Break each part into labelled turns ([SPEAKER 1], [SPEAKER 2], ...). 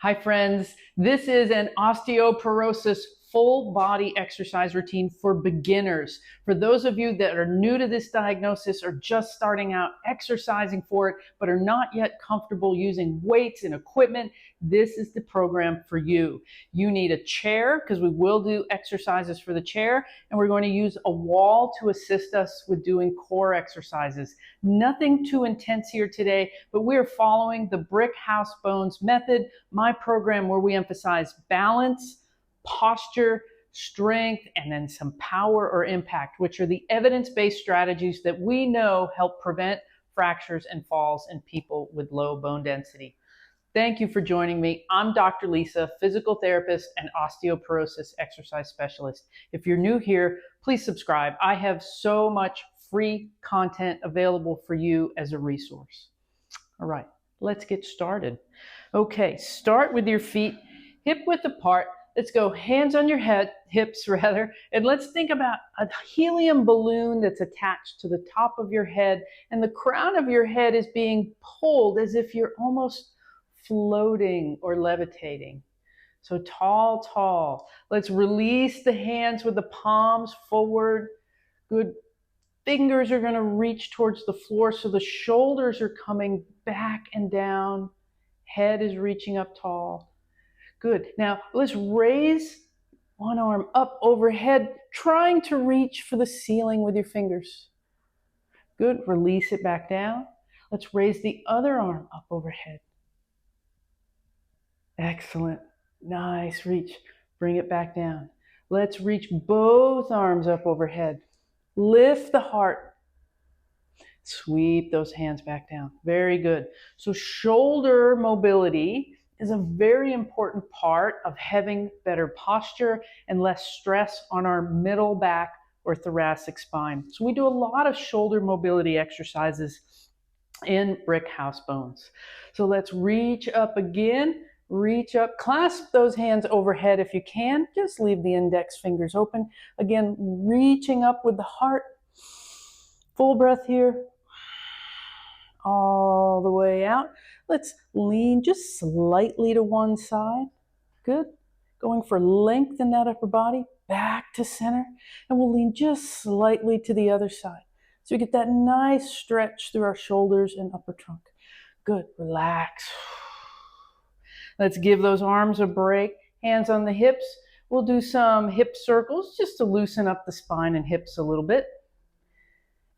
[SPEAKER 1] Hi friends, this is an osteoporosis full body exercise routine for beginners. For those of you that are new to this diagnosis or just starting out exercising for it, but are not yet comfortable using weights and equipment, this is the program for you. You need a chair because we will do exercises for the chair, and we're going to use a wall to assist us with doing core exercises. Nothing too intense here today, but we are following the Brick House Bones method, my program where we emphasize balance, posture, strength, and then some power or impact, which are the evidence-based strategies that we know help prevent fractures and falls in people with low bone density. Thank you for joining me. I'm Dr. Lisa, physical therapist and osteoporosis exercise specialist. If you're new here, please subscribe. I have so much free content available for you as a resource. All right, let's get started. Okay, start with your feet hip width apart. Let's go hands on your hips, and let's think about a helium balloon that's attached to the top of your head, and the crown of your head is being pulled as if you're almost floating or levitating. So tall, tall. Let's release the hands with the palms forward. Good. Fingers are going to reach towards the floor, so the shoulders are coming back and down. Head is reaching up tall. Good. Now let's raise one arm up overhead, trying to reach for the ceiling with your fingers. Good. Release it back down. Let's raise the other arm up overhead. Excellent. Nice reach. Bring it back down. Let's reach both arms up overhead. Lift the heart. Sweep those hands back down. Very good. So shoulder mobility is a very important part of having better posture and less stress on our middle back or thoracic spine. So we do a lot of shoulder mobility exercises in Brick House Bones. So let's reach up again. Reach up, clasp those hands overhead if you can. Just leave the index fingers open. Again, reaching up with the heart. Full breath here. All the way out. Let's lean just slightly to one side. Good. Going for length in that upper body. Back to center. And we'll lean just slightly to the other side. So we get that nice stretch through our shoulders and upper trunk. Good. Relax. Let's give those arms a break. Hands on the hips. We'll do some hip circles just to loosen up the spine and hips a little bit.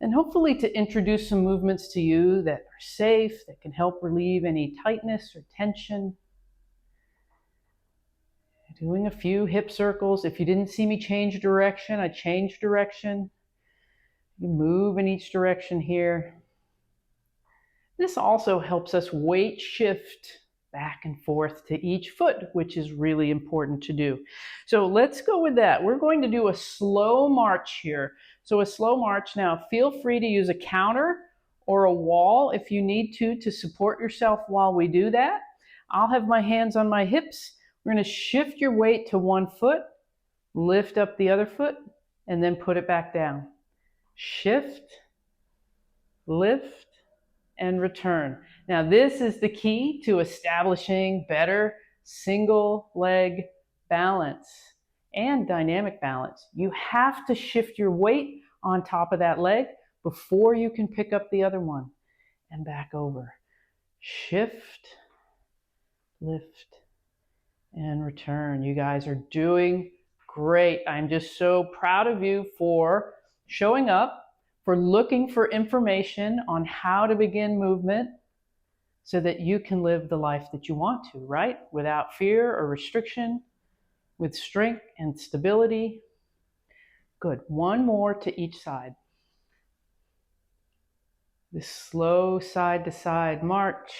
[SPEAKER 1] And hopefully to introduce some movements to you that are safe, that can help relieve any tightness or tension. Doing a few hip circles. If you didn't see me change direction, I changed direction. You move in each direction here. This also helps us weight shift back and forth to each foot, which is really important to do. So let's go with that. We're going to do a slow march here. So a slow march. Now feel free to use a counter or a wall if you need to support yourself while we do that. I'll have my hands on my hips. We're going to shift your weight to one foot, lift up the other foot, and then put it back down. Shift, lift, and return. Now this is the key to establishing better single leg balance and dynamic balance. You have to shift your weight on top of that leg before you can pick up the other one and back over. Shift, lift, and return. You guys are doing great. I'm just so proud of you for showing up, for looking for information on how to begin movement so that you can live the life that you want to, right? Without fear or restriction, with strength and stability. Good. One more to each side. This slow side to side march.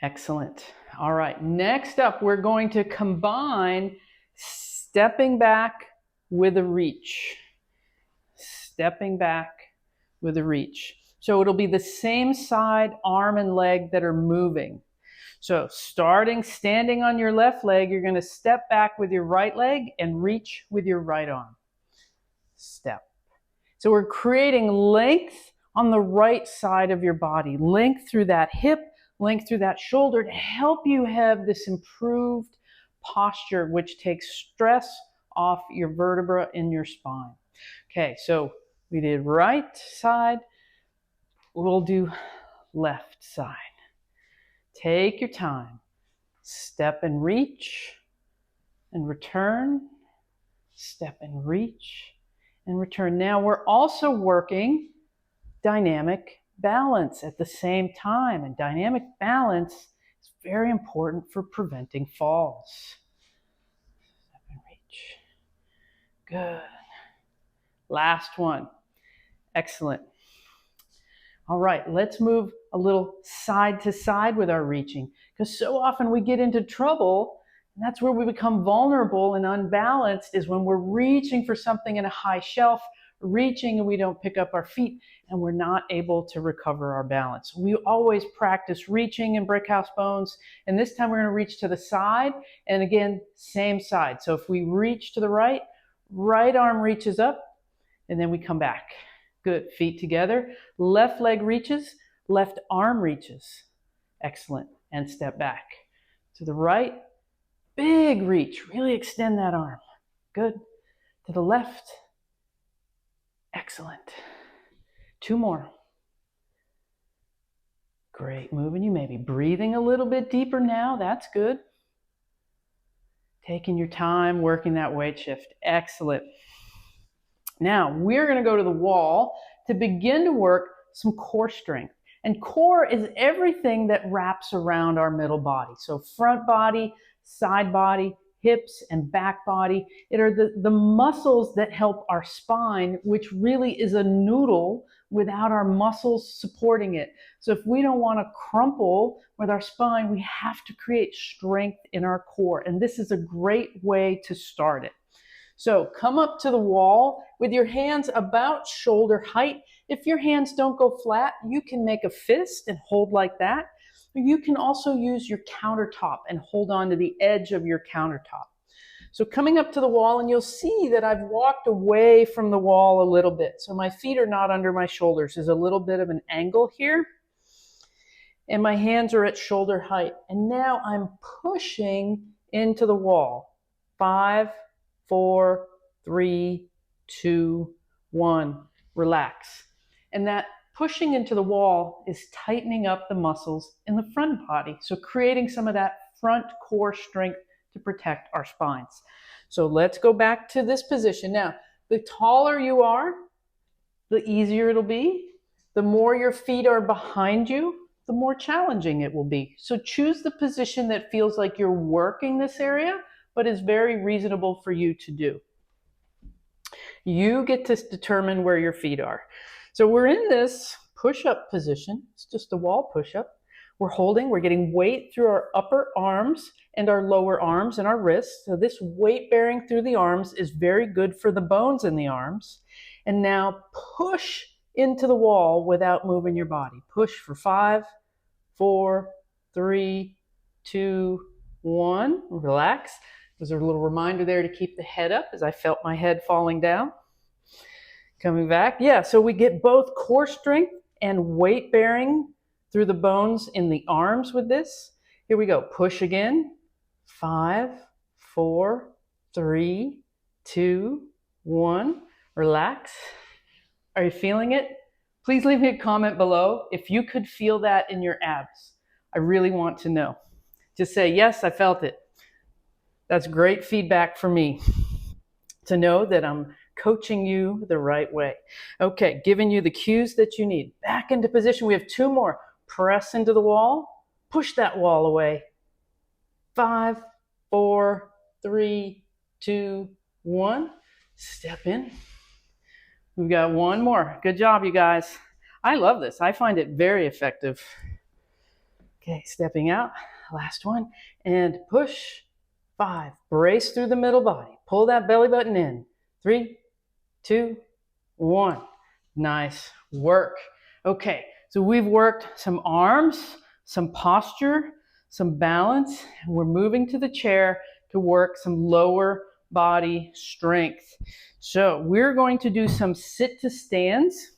[SPEAKER 1] Excellent. All right. Next up, we're going to combine stepping back with a reach. Stepping back with a reach. So it'll be the same side, arm and leg that are moving. So standing on your left leg, you're going to step back with your right leg and reach with your right arm. Step. So we're creating length on the right side of your body. Length through that hip, length through that shoulder to help you have this improved posture, which takes stress off your vertebra in your spine. Okay, so we did right side. We'll do left side. Take your time. Step and reach and return. Step and reach and return. Now we're also working dynamic balance at the same time, and dynamic balance is very important for preventing falls. Step and reach. Good. Last one. Excellent. All right, let's move a little side to side with our reaching, because so often we get into trouble, and that's where we become vulnerable and unbalanced, is when we're reaching for something in a high shelf, reaching and we don't pick up our feet, and we're not able to recover our balance. We always practice reaching in brick house bones, and this time we're going to reach to the side, and again, same side. So if we reach to the right, right arm reaches up, and then we come back. Good. Feet together. Left leg reaches. Left arm reaches. Excellent. And step back. To the right. Big reach. Really extend that arm. Good. To the left. Excellent. Two more. Great. Moving. You may be breathing a little bit deeper now. That's good. Taking your time, working that weight shift. Excellent. Now, we're going to go to the wall to begin to work some core strength. And core is everything that wraps around our middle body. So front body, side body, hips, and back body. It are the muscles that help our spine, which really is a noodle without our muscles supporting it. So if we don't want to crumple with our spine, we have to create strength in our core. And this is a great way to start it. So come up to the wall with your hands about shoulder height. If your hands don't go flat, you can make a fist and hold like that. You can also use your countertop and hold on to the edge of your countertop. So coming up to the wall, and you'll see that I've walked away from the wall a little bit. So my feet are not under my shoulders. There's a little bit of an angle here. And my hands are at shoulder height. And now I'm pushing into the wall. 5, 4, 3, 2, 1. Relax. And that pushing into the wall is tightening up the muscles in the front body. So creating some of that front core strength to protect our spines. So let's go back to this position. Now, the taller you are, the easier it'll be. The more your feet are behind you, the more challenging it will be. So choose the position that feels like you're working this area, but is very reasonable for you to do. You get to determine where your feet are. So we're in this push-up position. It's just a wall push-up. We're holding, we're getting weight through our upper arms and our lower arms and our wrists. So this weight bearing through the arms is very good for the bones in the arms. And now push into the wall without moving your body. Push for 5, 4, 3, 2, 1. Relax. There's a little reminder there to keep the head up as I felt my head falling down. Coming back. Yeah, so we get both core strength and weight bearing through the bones in the arms with this. Here we go. Push again. 5, 4, 3, 2, 1. Relax. Are you feeling it? Please leave me a comment below if you could feel that in your abs. I really want to know. Just say, yes, I felt it. That's great feedback for me to know that I'm coaching you the right way. Okay, giving you the cues that you need. Back into position. We have 2 more. Press into the wall. Push that wall away. 5, 4, 3, 2, 1. Step in. We've got 1 more. Good job, you guys. I love this. I find it very effective. Okay, stepping out. Last one. And push. 5. Brace through the middle body. Pull that belly button in. 3, 2, 1. Nice work. Okay, so we've worked some arms, some posture, some balance, and we're moving to the chair to work some lower body strength. So we're going to do some sit to stands.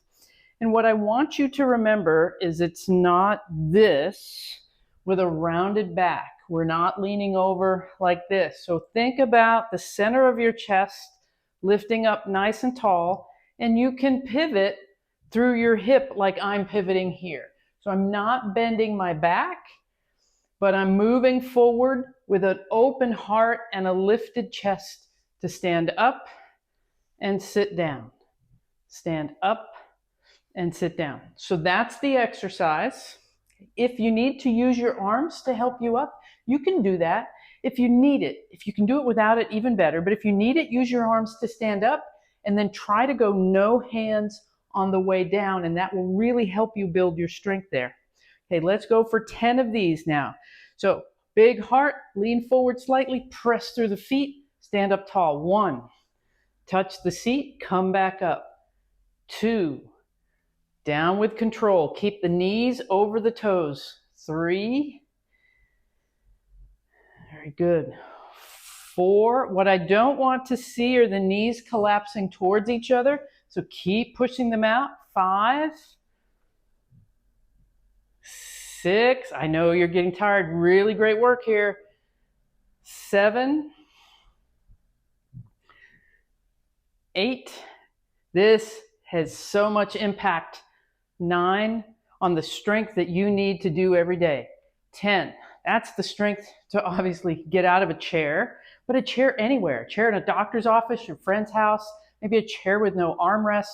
[SPEAKER 1] And what I want you to remember is it's not this. with a rounded back. We're not leaning over like this. So think about the center of your chest lifting up nice and tall, and you can pivot through your hip like I'm pivoting here. So I'm not bending my back, but I'm moving forward with an open heart and a lifted chest to stand up and sit down. Stand up and sit down. So that's the exercise. If you need to use your arms to help you up, you can do that. If you need it, if you can do it without it, even better. But if you need it, use your arms to stand up and then try to go no hands on the way down, and that will really help you build your strength there. Okay, let's go for 10 of these now. So big heart, lean forward slightly, press through the feet, stand up tall. 1, touch the seat, come back up. 2, down with control, keep the knees over the toes. 3, very good. 4, what I don't want to see are the knees collapsing towards each other, so keep pushing them out. 5, 6, I know you're getting tired, really great work here. 7, 8, this has so much impact. 9, on the strength that you need to do every day. 10, that's the strength to obviously get out of a chair, but a chair anywhere. A chair in a doctor's office, your friend's house, maybe a chair with no armrest.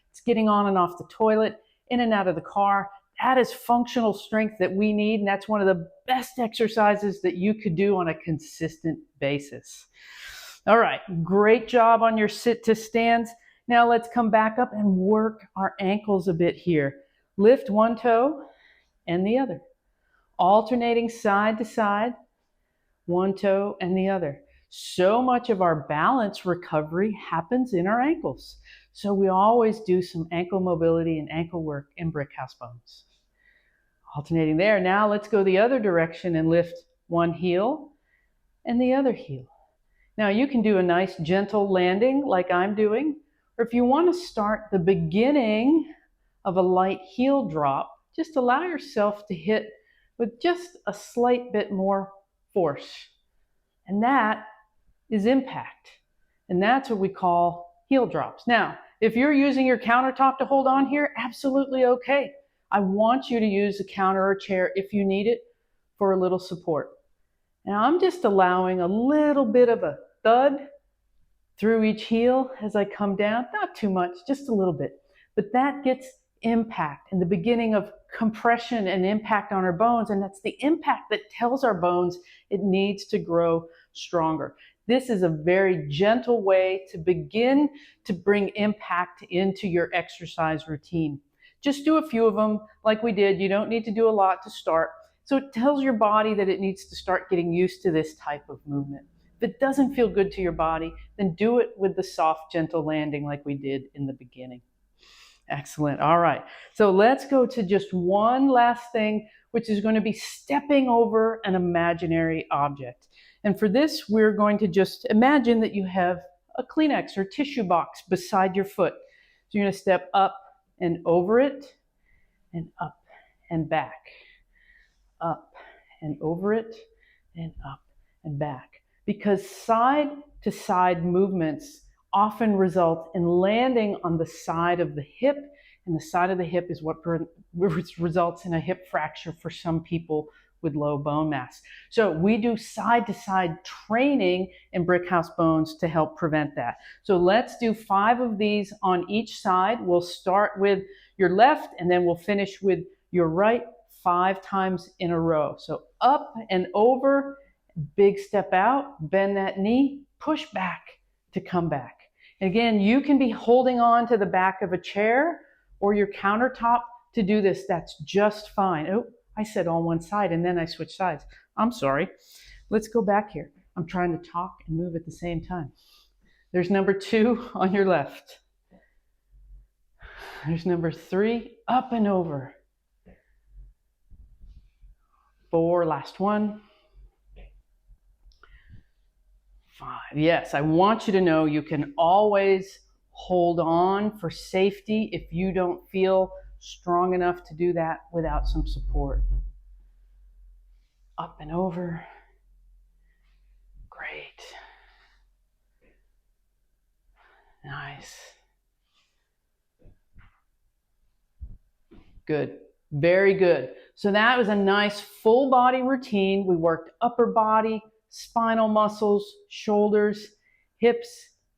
[SPEAKER 1] It's getting on and off the toilet, in and out of the car. That is functional strength that we need, and that's one of the best exercises that you could do on a consistent basis. All right, great job on your sit to stands. Now let's come back up and work our ankles a bit here. Lift one toe and the other, alternating side to side, one toe and the other. So much of our balance recovery happens in our ankles. So we always do some ankle mobility and ankle work in brick house bones. Alternating there. Now let's go the other direction and lift one heel and the other heel. Now you can do a nice gentle landing like I'm doing, or if you want to start the beginning of a light heel drop, just allow yourself to hit with just a slight bit more force. And that is impact. And that's what we call heel drops. Now, if you're using your countertop to hold on here, absolutely okay. I want you to use a counter or chair if you need it for a little support. Now I'm just allowing a little bit of a thud through each heel as I come down, not too much, just a little bit. But that gets impact and the beginning of compression and impact on our bones, and that's the impact that tells our bones it needs to grow stronger. This is a very gentle way to begin to bring impact into your exercise routine. Just do a few of them like we did. You don't need to do a lot to start. So it tells your body that it needs to start getting used to this type of movement. If it doesn't feel good to your body, then do it with the soft, gentle landing like we did in the beginning. Excellent. All right. So let's go to just one last thing, which is going to be stepping over an imaginary object. And for this, we're going to just imagine that you have a Kleenex or tissue box beside your foot. So you're going to step up and over it, and up and back, up and over it, and up and back. Because side to side movements often result in landing on the side of the hip, and the side of the hip is what results in a hip fracture for some people with low bone mass. So we do side to side training in brick house bones to help prevent that. So let's do 5 of these on each side. We'll start with your left and then we'll finish with your right 5 times in a row. So up and over, big step out, bend that knee, push back to come back. Again, you can be holding on to the back of a chair or your countertop to do this. That's just fine. Oh, I said on one side and then I switched sides. I'm sorry. Let's go back here. I'm trying to talk and move at the same time. There's number 2 on your left. There's number 3, up and over. 4, last one. 5. Yes, I want you to know you can always hold on for safety if you don't feel strong enough to do that without some support. up and over. Great. Nice. Good. Very good. So that was a nice full body routine. We worked upper body, spinal muscles, shoulders, hips,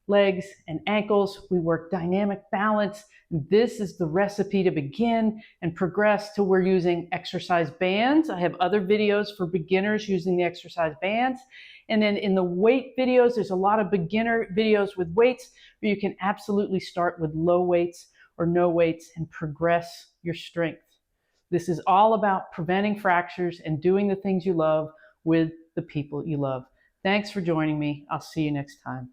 [SPEAKER 1] legs, and ankles. We worked dynamic balance. This is the recipe to begin and progress to we're using exercise bands. I have other videos for beginners using the exercise bands. And then in the weight videos, there's a lot of beginner videos with weights where you can absolutely start with low weights or no weights and progress your strength. This is all about preventing fractures and doing the things you love with the people you love. Thanks for joining me. I'll see you next time.